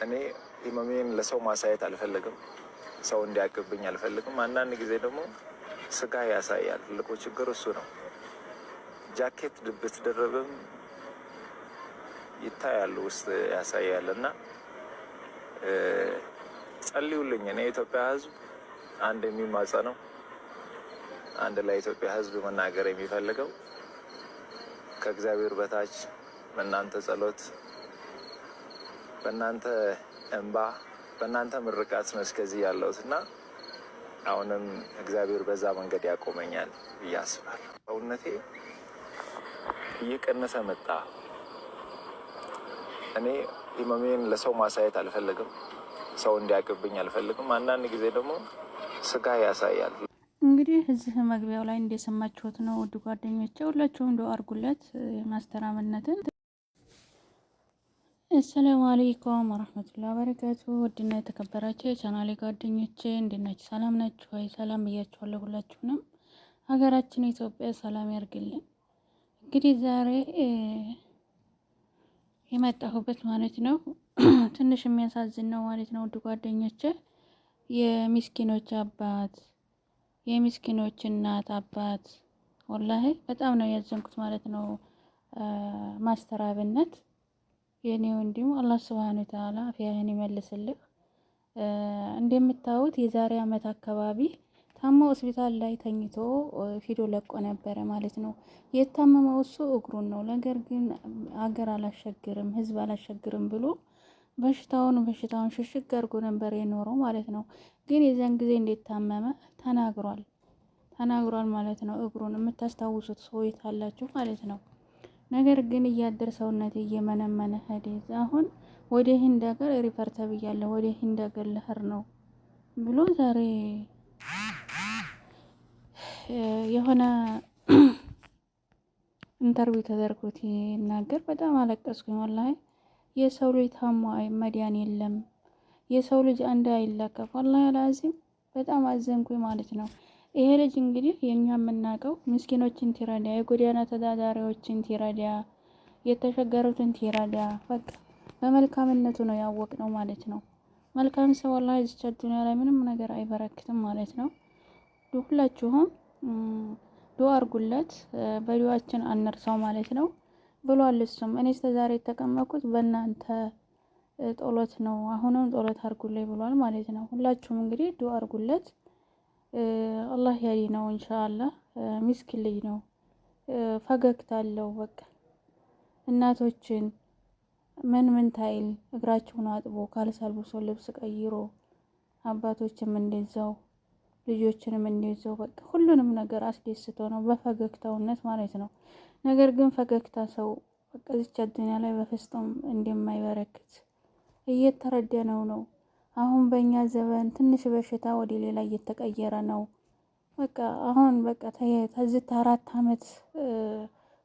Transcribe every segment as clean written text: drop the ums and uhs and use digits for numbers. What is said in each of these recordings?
እኔ ኢማሜን ለሰው ማሳየት አልፈልግም፣ ሰው እንዲያቅብኝ አልፈልግም። አንዳንድ ጊዜ ደግሞ ስጋ ያሳያል። ትልቁ ችግር እሱ ነው። ጃኬት ብትደረብም ይታያል፣ ውስጥ ያሳያል። እና ጸልዩልኝ። እኔ የኢትዮጵያ ሕዝብ አንድ የሚማጸነው አንድ ለኢትዮጵያ ሕዝብ መናገር የሚፈልገው ከእግዚአብሔር በታች በእናንተ ጸሎት፣ በእናንተ እንባ፣ በእናንተ ምርቃት ነው እስከዚህ ያለሁት እና አሁንም እግዚአብሔር በዛ መንገድ ያቆመኛል ብዬ አስባለሁ። ሰውነቴ እየቀነሰ መጣ። እኔ ኢማሜን ለሰው ማሳየት አልፈልግም፣ ሰው እንዲያቅብኝ አልፈልግም። አንዳንድ ጊዜ ደግሞ ስጋ ያሳያል። እንግዲህ እዚህ መግቢያው ላይ እንደሰማችሁት ነው ውድ ጓደኞቼ፣ ሁላችሁም ዱአ አድርጉለት ማስተራመነትን። አሰላሙ አለይኩም ወራህመቱላሂ ወበረካቱ። ውድና የተከበራችሁ የቻናሌ ጓደኞቼ እንዴት ናችሁ? ሰላም ናችሁ ወይ? ሰላም ብያችኋለሁ ሁላችሁንም። ሀገራችን ኢትዮጵያ ሰላም ያርግልን። እንግዲህ ዛሬ የመጣሁበት ማለት ነው ትንሽ የሚያሳዝን ነው ማለት ነው ውድ ጓደኞቼ። የሚስኪኖች አባት፣ የሚስኪኖች እናት አባት፣ ወላሂ በጣም ነው ያዘንኩት ማለት ነው። ማስተራብነት የኔ ወንድም አላህ ሱብሃነሁ ወተዓላ አፍያህን ይመልስልህ። እንደምታዩት የዛሬ አመት አካባቢ ታሞ ሆስፒታል ላይ ተኝቶ ቪዲዮ ለቆ ነበረ ማለት ነው። የታመመው እሱ እግሩን ነው። ነገር ግን አገር አላሸግርም ህዝብ አላሸግርም ብሎ በሽታውን ሽሽግ አድርጎ ነበር የኖረው ማለት ነው። ግን የዛን ጊዜ እንዴት ታመመ ተናግሯል ማለት ነው። እግሩን የምታስታውሱት ሰዎች አላችሁ ማለት ነው። ነገር ግን እያደር ሰውነት እየመነመነ ሄደ። አሁን ወደ ህንድ ሀገር ሪፈር ተብያለሁ፣ ወደ ህንድ ሀገር ልሄድ ነው ብሎ ዛሬ የሆነ ኢንተርቪው ተደርጎት ይናገር። በጣም አለቀስኩኝ ወላሂ። የሰው ልጅ ታሞ መዳን የለም፣ የሰው ልጅ አንድ አይለቀፍ። ወላሂ አላዚም በጣም አዘንኩኝ ማለት ነው። ይሄ ልጅ እንግዲህ የኛ የምናውቀው ምስኪኖችን ትረዳ፣ የጎዳና ተዳዳሪዎችን ትረዳ፣ የተቸገሩትን ትረዳ። በቃ በመልካምነቱ ነው ያወቅነው ማለት ነው። መልካም ሰው ወላሂ እዚህ ዱንያ ላይ ምንም ነገር አይበረክትም ማለት ነው። ሁላችሁም ዱአ አድርጉለት፣ በዱአችን አንርሳው ማለት ነው ብሏል እሱም። እኔ እስከዛሬ የተቀመጥኩት በእናንተ ጸሎት ነው፣ አሁንም ጸሎት አድርጉልኝ ብሏል ማለት ነው። ሁላችሁም እንግዲህ ዱአ አድርጉለት። አላህ ያዲ ነው ኢንሻአላህ። ሚስኪን ልጅ ነው፣ ፈገግታ አለው። በቃ እናቶችን ምን ታይል እግራቸውን አጥቦ ካልሲ አልብሶ ልብስ ቀይሮ፣ አባቶችም እንደዛው ልጆችንም እንደዛው በቃ ሁሉንም ነገር አስደስቶ ነው በፈገግታውነት ማለት ነው። ነገር ግን ፈገግታ ሰው በቃ እዚች ዱንያ ላይ በፍጹም እንደማይበረክት እየተረዳነው ነው። አሁን በእኛ ዘመን ትንሽ በሽታ ወደ ሌላ እየተቀየረ ነው። በቃ አሁን በቃ ከዚህ 4 አመት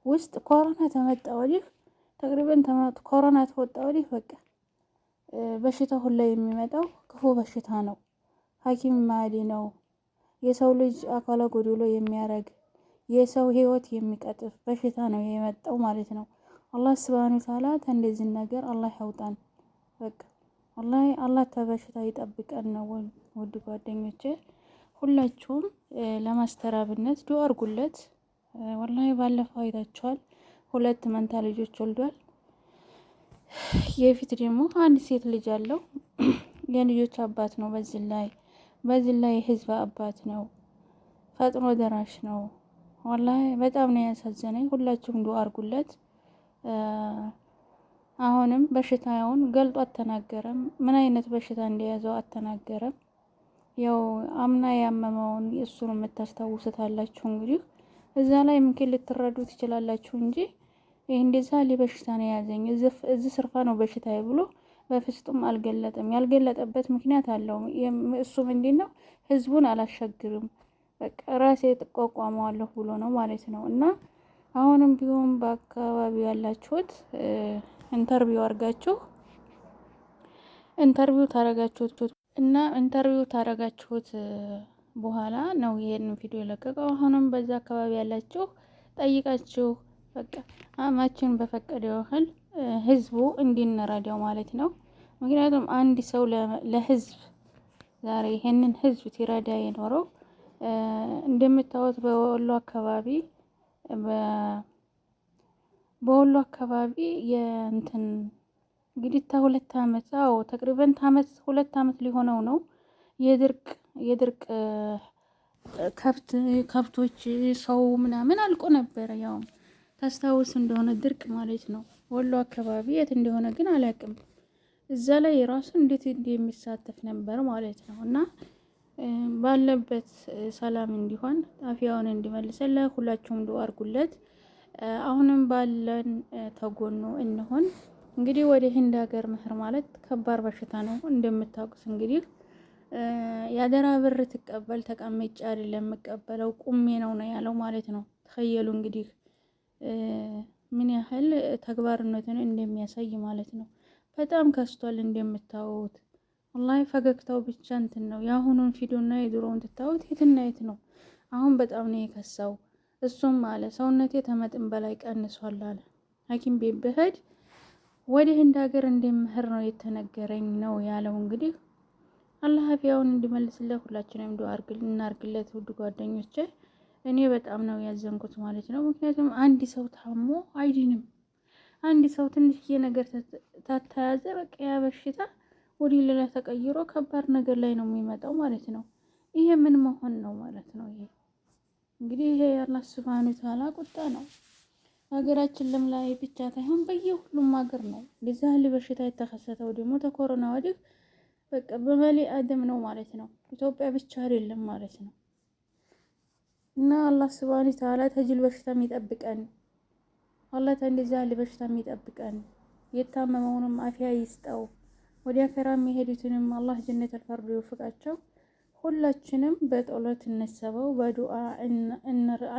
ውስጥ ኮሮና ተመጣ ወዲህ ተቅሪበን ኮሮና ተወጣ ወዲህ በቃ በሽታ ሁላ የሚመጣው ክፉ በሽታ ነው። ሐኪም ማዲ ነው። የሰው ልጅ አካለ ጎዶሎ የሚያረግ የሰው ህይወት የሚቀጥፍ በሽታ ነው የመጣው ማለት ነው። አላህ ሱብሃነሁ ወተዓላ ከእንደዚህ ነገር አላህ ያውጣን። በቃ ወላሂ አላህ ተበሽታ ይጠብቀን ነው። ውድ ጓደኞቼ ሁላችሁም ለማስተራብነት ዱአ አድርጉለት። ወላሂ ባለፈው አይታችኋል፣ 2 መንታ ልጆች ወልዷል። የፊት ደግሞ አንድ ሴት ልጅ አለው። የልጆች አባት ነው። በዚህ ላይ የህዝብ አባት ነው። ፈጥኖ ደራሽ ነው። ወላሂ በጣም ነው ያሳዘነኝ። ሁላችሁም ዱአ አድርጉለት። አሁንም በሽታውን ገልጦ አልተናገረም። ምን አይነት በሽታ እንደያዘው አልተናገረም። ያው አምና ያመመውን እሱን የምታስታውሱት አላችሁ። እንግዲህ እዛ ላይ ምንክል ልትረዱ ትችላላችሁ እንጂ ይሄ እንደዛ በሽታ ነው ያዘኝ እዚህ ስርፋ ነው በሽታዬ ብሎ በፍጹም አልገለጠም። ያልገለጠበት ምክንያት አለው። እሱ ምንድነው ህዝቡን አላሸግርም በቃ ራሴ ተቋቋመዋለሁ ብሎ ነው ማለት ነው። እና አሁንም ቢሆን በአካባቢው ያላችሁት ኢንተርቪው ታረጋችሁት በኋላ ነው ይሄን ቪዲዮ የለቀቀው። አሁንም በዛ አካባቢ ያላችሁ ጠይቃችሁ በቃ አማችን በፈቀደው ያህል ህዝቡ እንዲነራዳው ማለት ነው። ምክንያቱም አንድ ሰው ለህዝብ ዛሬ ይሄንን ህዝብ ሲረዳ የኖረው እንደምታዩት በወሎ አካባቢ የእንትን እንግዲህ ሁለት አመት ተቅሪበን ሁለት አመት ሊሆነው ነው የድርቅ ከብቶች ሰው ምናምን አልቆ ነበረ። ያው ታስታውስ እንደሆነ ድርቅ ማለት ነው። ወሎ አካባቢ የት እንደሆነ ግን አላውቅም። እዛ ላይ ራሱ እንዴት እንደሚሳተፍ ነበር ማለት ነው። እና ባለበት ሰላም እንዲሆን አፍያውን እንዲመልስለት ሁላችሁም ዱአ አድርጉለት። አሁንም ባለን ተጎኑ እንሆን። እንግዲህ ወደ ህንድ ሀገር መህር ማለት ከባድ በሽታ ነው እንደምታውቁት። እንግዲህ የአደራ ብር ትቀበል ተቀመጭ አይደለም የምቀበለው ቁሜ ነው ያለው ማለት ነው። ተኸየሉ እንግዲህ ምን ያህል ተግባርነትን እንደሚያሳይ ማለት ነው። በጣም ከስቷል እንደምታዩት። ወላሂ ፈገግታው ብቻ እንትን ነው። የአሁኑን ፊዶና የድሮውን ትታዩት የትና የት ነው። አሁን በጣም ነው የከሳው። እሱም አለ ሰውነቴ ተመጥን በላይ ቀንሷል አለ። ሐኪም ቤት ብሄድ ወደ ህንድ ሀገር እንደምሄድ ነው የተነገረኝ ነው ያለው። እንግዲህ አላህ አፊያውን እንዲመልስለት ሁላችንም ዱአ እናርግለት ውድ ጓደኞቼ። እኔ በጣም ነው ያዘንኩት ማለት ነው። ምክንያቱም አንድ ሰው ታሞ አይድንም። አንድ ሰው ትንሽዬ ነገር ታተያዘ በቃ ያ በሽታ ወደ ሌላ ተቀይሮ ከባድ ነገር ላይ ነው የሚመጣው ማለት ነው። ይሄ ምን መሆን ነው ማለት ነው? ይሄ እንግዲህ ይሄ የአላህ ሱብሃነሁ ወተዓላ ቁጣ ነው። ሀገራችን ላይ ብቻ ሳይሆን በየሁሉም ሀገር ነው እንደዚህ ያለ በሽታ የተከሰተው። ደግሞ ተኮሮና ወዲህ በቃ በመሊ አደም ነው ማለት ነው። ኢትዮጵያ ብቻ አይደለም ማለት ነው። እና አላህ ሱብሃነሁ ወተዓላ ተጅል በሽታ የሚጠብቀን አላህ እንደዚህ ያለ በሽታ የሚጠብቀን የታመመውንም አፊያ ይስጠው። ወደ አኺራ የሚሄዱትንም አላህ ጀነተል ፈርድ ይወፍቃቸው። ሁላችንም በጸሎት እንሰበው፣ በዱአ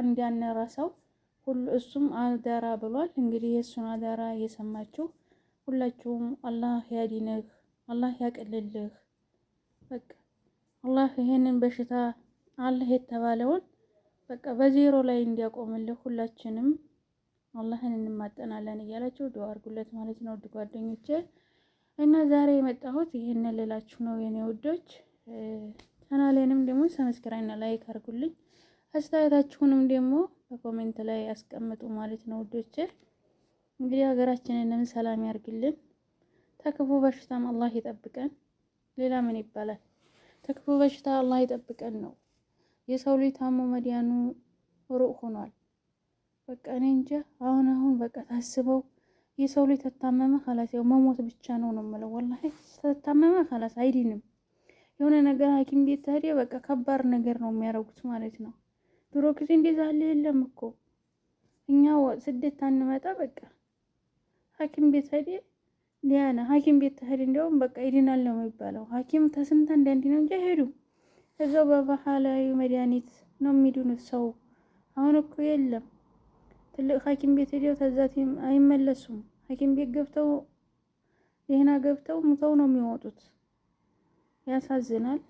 እንዳንረሳው። እሱም አደራ ብሏል። እንግዲህ የእሱን አደራ እየሰማችሁ ሁላችሁም አላህ ያዲንህ፣ አላህ ያቅልልህ። በቃ አላህ ይሄንን በሽታ አላህ የተባለውን በቃ በዜሮ ላይ እንዲያቆምልህ ሁላችንም አላህን እንማጠናለን እያላችሁ ዱአ አድርጉለት ማለት ነው ውድ ጓደኞቼ። እና ዛሬ የመጣሁት ይሄንን ልላችሁ ነው የኔ ውዶች። ቻናሌንም ደግሞ ሰብስክራይብ እና ላይክ አድርጉልኝ። አስተያየታችሁንም ደግሞ በኮሜንት ላይ አስቀምጡ ማለት ነው ውዶቼ። እንግዲህ ሀገራችንንም ሰላም ያርግልን። ተክፉ በሽታም አላህ ይጠብቀን። ሌላ ምን ይባላል? ተክፉ በሽታ አላህ ይጠብቀን ነው። የሰው ልጅ ታሞ መዲያኑ ሩቅ ሆኗል። በቃ እኔ እንጃ አሁን በቃ ታስበው የሰው ልጅ ተታመመ ኸላስ ያው መሞት ብቻ ነው የምለው። ወላሂ ተታመመ ኸላስ አይድንም። የሆነ ነገር ሐኪም ቤት ታዲያ በቃ ከባድ ነገር ነው የሚያደርጉት ማለት ነው። ድሮ ጊዜ እንደዛ አለ የለም እኮ እኛው ስደት አንመጣ በቃ ሐኪም ቤት ታዲያ ዲያና ሐኪም ቤት ታዲያ እንደውም በቃ ይድናል ነው የሚባለው። ሐኪም ተስንት አንድ ነው እንጂ አይሄዱም። እዛው በባህላዊ መድኃኒት ነው የሚድኑት ሰው። አሁን እኮ የለም ትልቅ ሐኪም ቤት ሄደው ተዛቲም አይመለሱም። ሐኪም ቤት ገብተው ደህና ገብተው ሙተው ነው የሚወጡት። ያሳዝናል።